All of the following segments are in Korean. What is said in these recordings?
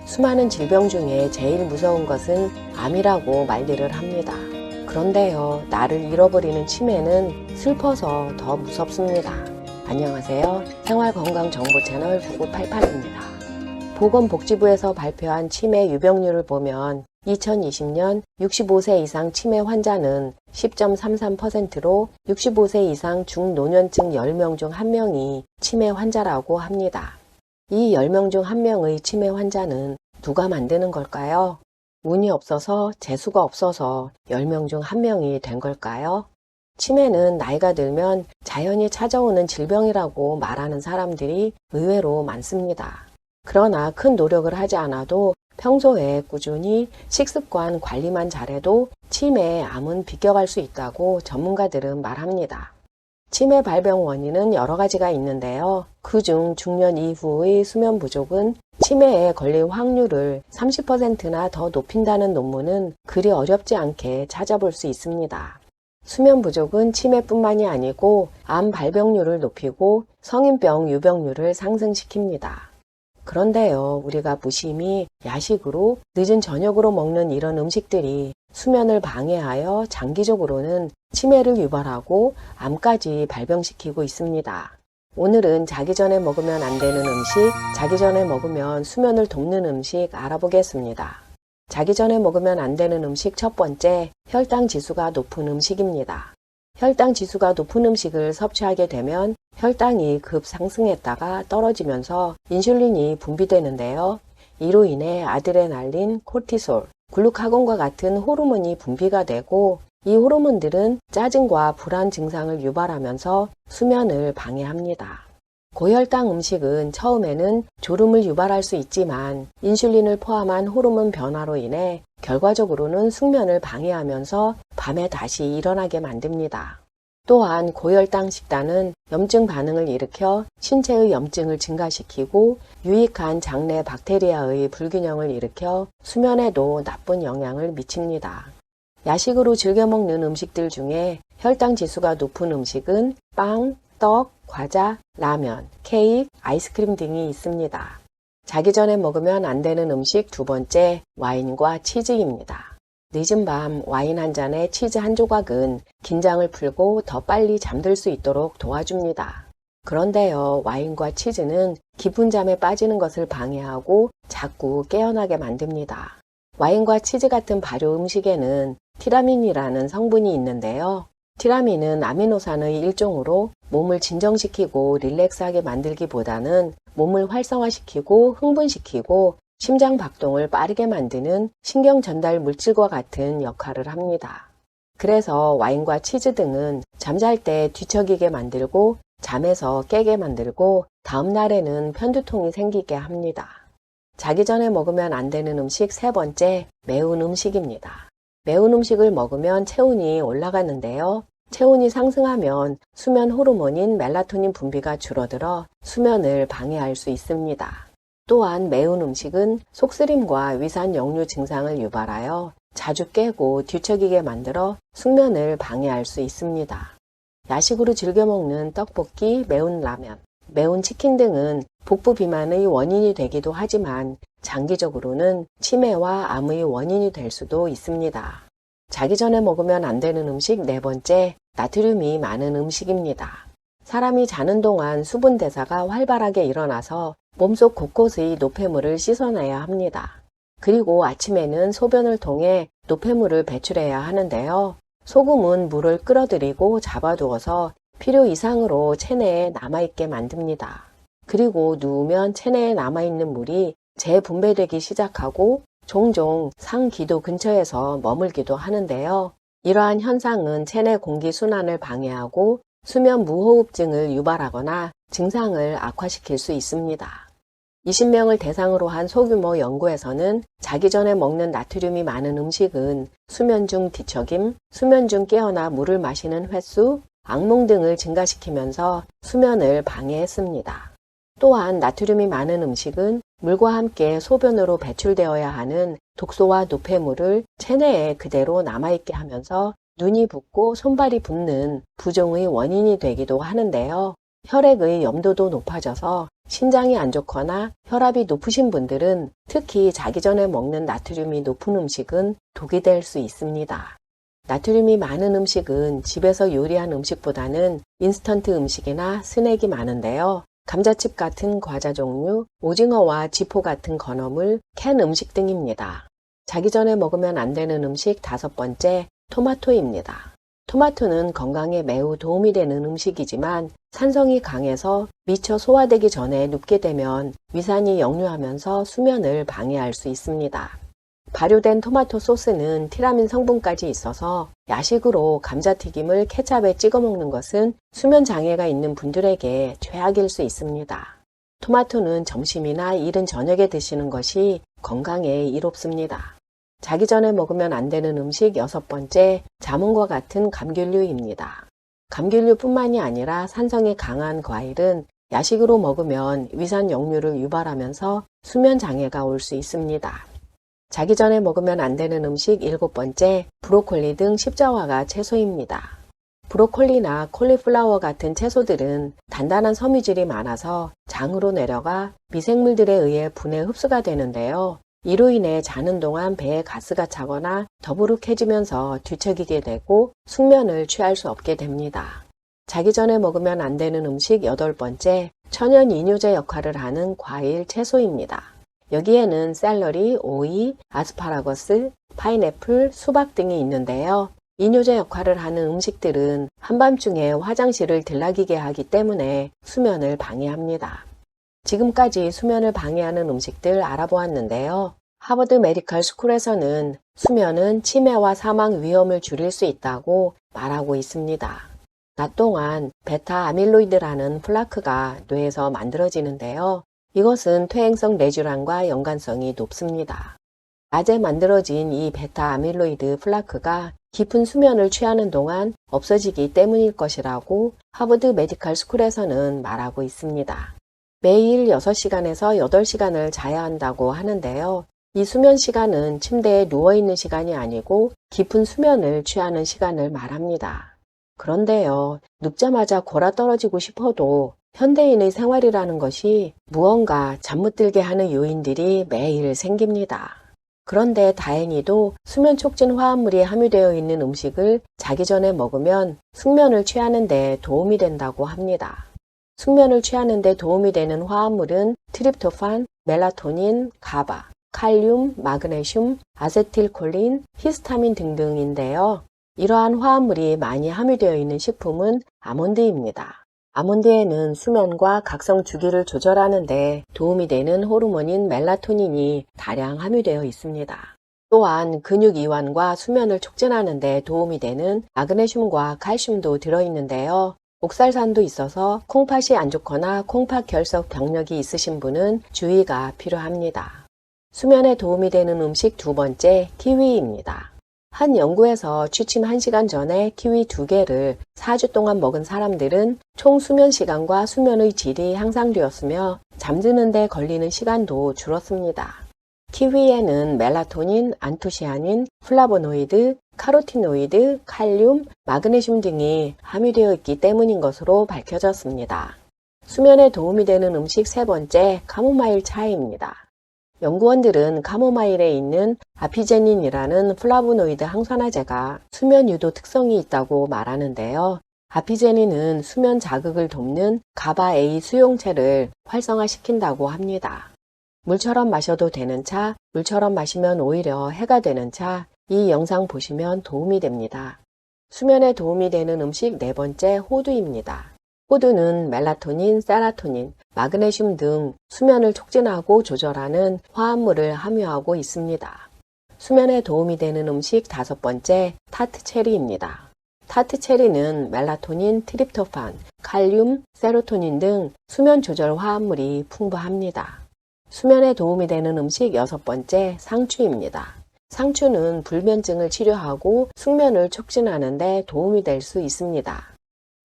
수많은 질병 중에 제일 무서운 것은 암이라고 말들을 합니다. 그런데요, 나를 잃어버리는 치매는 슬퍼서 더 무섭습니다. 안녕하세요. 생활건강정보 채널 9988입니다. 보건복지부에서 발표한 치매 유병률을 보면 2020년 65세 이상 치매 환자는 10.33%로 65세 이상 중노년층 10명 중 1명이 치매 환자라고 합니다. 이 10명 중 1명의 치매 환자는 누가 만드는 걸까요? 운이 없어서 재수가 없어서 10명 중 1명이 된 걸까요? 치매는 나이가 들면 자연히 찾아오는 질병이라고 말하는 사람들이 의외로 많습니다. 그러나 큰 노력을 하지 않아도 평소에 꾸준히 식습관 관리만 잘해도 치매, 암은 비껴갈 수 있다고 전문가들은 말합니다. 치매 발병 원인은 여러 가지가 있는데요. 그중 중년 이후의 수면 부족은 치매에 걸릴 확률을 30%나 더 높인다는 논문은 그리 어렵지 않게 찾아볼 수 있습니다. 수면 부족은 치매뿐만이 아니고 암 발병률을 높이고 성인병 유병률을 상승시킵니다. 그런데요, 우리가 무심히 야식으로 늦은 저녁으로 먹는 이런 음식들이 수면을 방해하여 장기적으로는 치매를 유발하고 암까지 발병시키고 있습니다. 오늘은 자기 전에 먹으면 안 되는 음식, 자기 전에 먹으면 수면을 돕는 음식 알아보겠습니다. 자기 전에 먹으면 안 되는 음식 첫 번째, 혈당 지수가 높은 음식입니다. 혈당 지수가 높은 음식을 섭취하게 되면 혈당이 급상승했다가 떨어지면서 인슐린이 분비되는데요. 이로 인해 아드레날린, 코르티솔, 글루카곤과 같은 호르몬이 분비가 되고 이 호르몬들은 짜증과 불안 증상을 유발하면서 수면을 방해합니다. 고혈당 음식은 처음에는 졸음을 유발할 수 있지만 인슐린을 포함한 호르몬 변화로 인해 결과적으로는 숙면을 방해하면서 밤에 다시 일어나게 만듭니다. 또한 고혈당 식단은 염증 반응을 일으켜 신체의 염증을 증가시키고 유익한 장내 박테리아의 불균형을 일으켜 수면에도 나쁜 영향을 미칩니다. 야식으로 즐겨 먹는 음식들 중에 혈당 지수가 높은 음식은 빵, 떡, 과자, 라면, 케이크, 아이스크림 등이 있습니다. 자기 전에 먹으면 안 되는 음식 두 번째, 와인과 치즈입니다. 늦은 밤 와인 한 잔에 치즈 한 조각은 긴장을 풀고 더 빨리 잠들 수 있도록 도와줍니다. 그런데요, 와인과 치즈는 깊은 잠에 빠지는 것을 방해하고 자꾸 깨어나게 만듭니다. 와인과 치즈 같은 발효 음식에는 티라민이라는 성분이 있는데요. 티라민은 아미노산의 일종으로 몸을 진정시키고 릴렉스하게 만들기보다는 몸을 활성화시키고 흥분시키고 심장 박동을 빠르게 만드는 신경 전달 물질과 같은 역할을 합니다. 그래서 와인과 치즈 등은 잠잘 때 뒤척이게 만들고 잠에서 깨게 만들고 다음 날에는 편두통이 생기게 합니다. 자기 전에 먹으면 안 되는 음식 세 번째, 매운 음식입니다. 매운 음식을 먹으면 체온이 올라가는데요. 체온이 상승하면 수면 호르몬인 멜라토닌 분비가 줄어들어 수면을 방해할 수 있습니다. 또한 매운 음식은 속쓰림과 위산 역류 증상을 유발하여 자주 깨고 뒤척이게 만들어 숙면을 방해할 수 있습니다. 야식으로 즐겨 먹는 떡볶이, 매운 라면, 매운 치킨 등은 복부 비만의 원인이 되기도 하지만 장기적으로는 치매와 암의 원인이 될 수도 있습니다. 자기 전에 먹으면 안 되는 음식 네 번째, 나트륨이 많은 음식입니다. 사람이 자는 동안 수분 대사가 활발하게 일어나서 몸속 곳곳의 노폐물을 씻어내야 합니다. 그리고 아침에는 소변을 통해 노폐물을 배출해야 하는데요. 소금은 물을 끌어들이고 잡아두어서 필요 이상으로 체내에 남아있게 만듭니다. 그리고 누우면 체내에 남아있는 물이 재분배되기 시작하고 종종 상기도 근처에서 머물기도 하는데요. 이러한 현상은 체내 공기 순환을 방해하고 수면 무호흡증을 유발하거나 증상을 악화시킬 수 있습니다. 20명을 대상으로 한 소규모 연구에서는 자기 전에 먹는 나트륨이 많은 음식은 수면 중 뒤척임, 수면 중 깨어나 물을 마시는 횟수, 악몽 등을 증가시키면서 수면을 방해했습니다. 또한 나트륨이 많은 음식은 물과 함께 소변으로 배출되어야 하는 독소와 노폐물을 체내에 그대로 남아있게 하면서 눈이 붓고 손발이 붓는 부종의 원인이 되기도 하는데요. 혈액의 염도도 높아져서 신장이 안 좋거나 혈압이 높으신 분들은 특히 자기 전에 먹는 나트륨이 높은 음식은 독이 될 수 있습니다. 나트륨이 많은 음식은 집에서 요리한 음식보다는 인스턴트 음식이나 스낵이 많은데요. 감자칩 같은 과자 종류, 오징어와 지포 같은 건어물, 캔 음식 등입니다. 자기 전에 먹으면 안 되는 음식 5번째, 토마토입니다. 토마토는 건강에 매우 도움이 되는 음식이지만 산성이 강해서 미처 소화되기 전에 눕게 되면 위산이 역류하면서 수면을 방해할 수 있습니다. 발효된 토마토 소스는 티라민 성분까지 있어서 야식으로 감자튀김을 케찹에 찍어 먹는 것은 수면 장애가 있는 분들에게 최악일 수 있습니다. 토마토는 점심이나 이른 저녁에 드시는 것이 건강에 이롭습니다. 자기 전에 먹으면 안 되는 음식 6번째, 자몽과 같은 감귤류입니다. 감귤류뿐만이 아니라 산성이 강한 과일은 야식으로 먹으면 위산 역류를 유발하면서 수면 장애가 올 수 있습니다. 자기 전에 먹으면 안 되는 음식 7번째, 브로콜리 등 십자화가 채소입니다. 브로콜리나 콜리플라워 같은 채소들은 단단한 섬유질이 많아서 장으로 내려가 미생물들에 의해 분해 흡수가 되는데요. 이로 인해 자는 동안 배에 가스가 차거나 더부룩해지면서 뒤척이게 되고 숙면을 취할 수 없게 됩니다. 자기 전에 먹으면 안 되는 음식 8번째, 천연 이뇨제 역할을 하는 과일, 채소입니다. 여기에는 샐러리, 오이, 아스파라거스, 파인애플, 수박 등이 있는데요. 이뇨제 역할을 하는 음식들은 한밤중에 화장실을 들락이게 하기 때문에 수면을 방해합니다. 지금까지 수면을 방해하는 음식들 알아보았는데요. 하버드 메디컬 스쿨에서는 수면은 치매와 사망 위험을 줄일 수 있다고 말하고 있습니다. 낮 동안 베타 아밀로이드라는 플라크가 뇌에서 만들어지는데요. 이것은 퇴행성 뇌질환과 연관성이 높습니다. 낮에 만들어진 이 베타 아밀로이드 플라크가 깊은 수면을 취하는 동안 없어지기 때문일 것이라고 하버드 메디컬 스쿨에서는 말하고 있습니다. 매일 6시간에서 8시간을 자야 한다고 하는데요. 이 수면 시간은 침대에 누워있는 시간이 아니고 깊은 수면을 취하는 시간을 말합니다. 그런데요, 눕자마자 골아떨어지고 싶어도 현대인의 생활이라는 것이 무언가 잠 못 들게 하는 요인들이 매일 생깁니다. 그런데 다행히도 수면 촉진 화합물이 함유되어 있는 음식을 자기 전에 먹으면 숙면을 취하는 데 도움이 된다고 합니다. 숙면을 취하는 데 도움이 되는 화합물은 트립토판, 멜라토닌, 가바, 칼륨, 마그네슘, 아세틸콜린, 히스타민 등등인데요. 이러한 화합물이 많이 함유되어 있는 식품은 아몬드입니다. 아몬드에는 수면과 각성 주기를 조절하는 데 도움이 되는 호르몬인 멜라토닌이 다량 함유되어 있습니다. 또한 근육 이완과 수면을 촉진하는 데 도움이 되는 마그네슘과 칼슘도 들어있는데요. 옥살산도 있어서 콩팥이 안 좋거나 콩팥 결석 병력이 있으신 분은 주의가 필요합니다. 수면에 도움이 되는 음식 2번째, 키위입니다. 한 연구에서 취침 1시간 전에 키위 2개를 4주 동안 먹은 사람들은 총 수면 시간과 수면의 질이 향상되었으며 잠드는 데 걸리는 시간도 줄었습니다. 키위에는 멜라토닌, 안토시아닌, 플라보노이드, 카로티노이드, 칼륨, 마그네슘 등이 함유되어 있기 때문인 것으로 밝혀졌습니다. 수면에 도움이 되는 음식 3번째, 카모마일 차입니다. 연구원들은 카모마일에 있는 아피제닌이라는 플라보노이드 항산화제가 수면 유도 특성이 있다고 말하는데요. 아피제닌은 수면 자극을 돕는 가바-A 수용체를 활성화시킨다고 합니다. 물처럼 마셔도 되는 차, 물처럼 마시면 오히려 해가 되는 차, 이 영상 보시면 도움이 됩니다. 수면에 도움이 되는 음식 4번째, 호두입니다. 호두는 멜라토닌, 세라토닌, 마그네슘 등 수면을 촉진하고 조절하는 화합물을 함유하고 있습니다. 수면에 도움이 되는 음식 5번째, 타트체리입니다. 타트체리는 멜라토닌, 트립토판, 칼륨, 세로토닌 등 수면 조절 화합물이 풍부합니다. 수면에 도움이 되는 음식 6번째, 상추입니다. 상추는 불면증을 치료하고 숙면을 촉진하는 데 도움이 될 수 있습니다.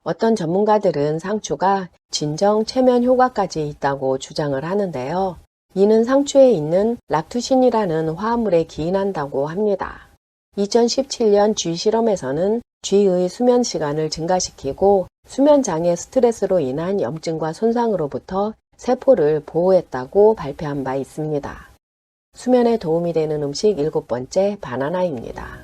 어떤 전문가들은 상추가 진정, 최면 효과까지 있다고 주장을 하는데요. 이는 상추에 있는 락투신이라는 화합물에 기인한다고 합니다. 2017년 쥐 실험에서는 쥐의 수면 시간을 증가시키고 수면 장애 스트레스로 인한 염증과 손상으로부터 세포를 보호했다고 발표한 바 있습니다. 수면에 도움이 되는 음식 7번째, 바나나입니다.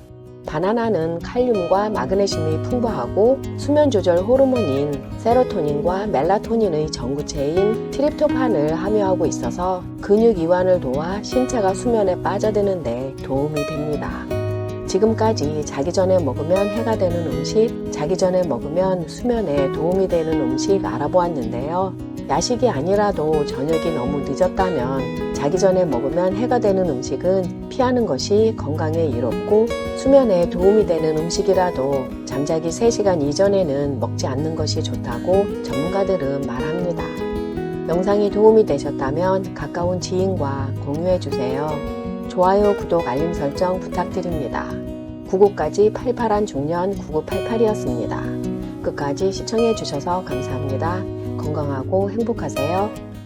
바나나는 칼륨과 마그네슘이 풍부하고 수면 조절 호르몬인 세로토닌과 멜라토닌의 전구체인 트립토판을 함유하고 있어서 근육 이완을 도와 신체가 수면에 빠져드는 데 도움이 됩니다. 지금까지 자기 전에 먹으면 해가 되는 음식, 자기 전에 먹으면 수면에 도움이 되는 음식 알아보았는데요. 야식이 아니라도 저녁이 너무 늦었다면 자기 전에 먹으면 해가 되는 음식은 피하는 것이 건강에 이롭고, 수면에 도움이 되는 음식이라도 잠자기 3시간 이전에는 먹지 않는 것이 좋다고 전문가들은 말합니다. 영상이 도움이 되셨다면 가까운 지인과 공유해주세요. 좋아요, 구독, 알림 설정 부탁드립니다. 99까지 88한 중년 9988이었습니다. 끝까지 시청해주셔서 감사합니다. 건강하고 행복하세요.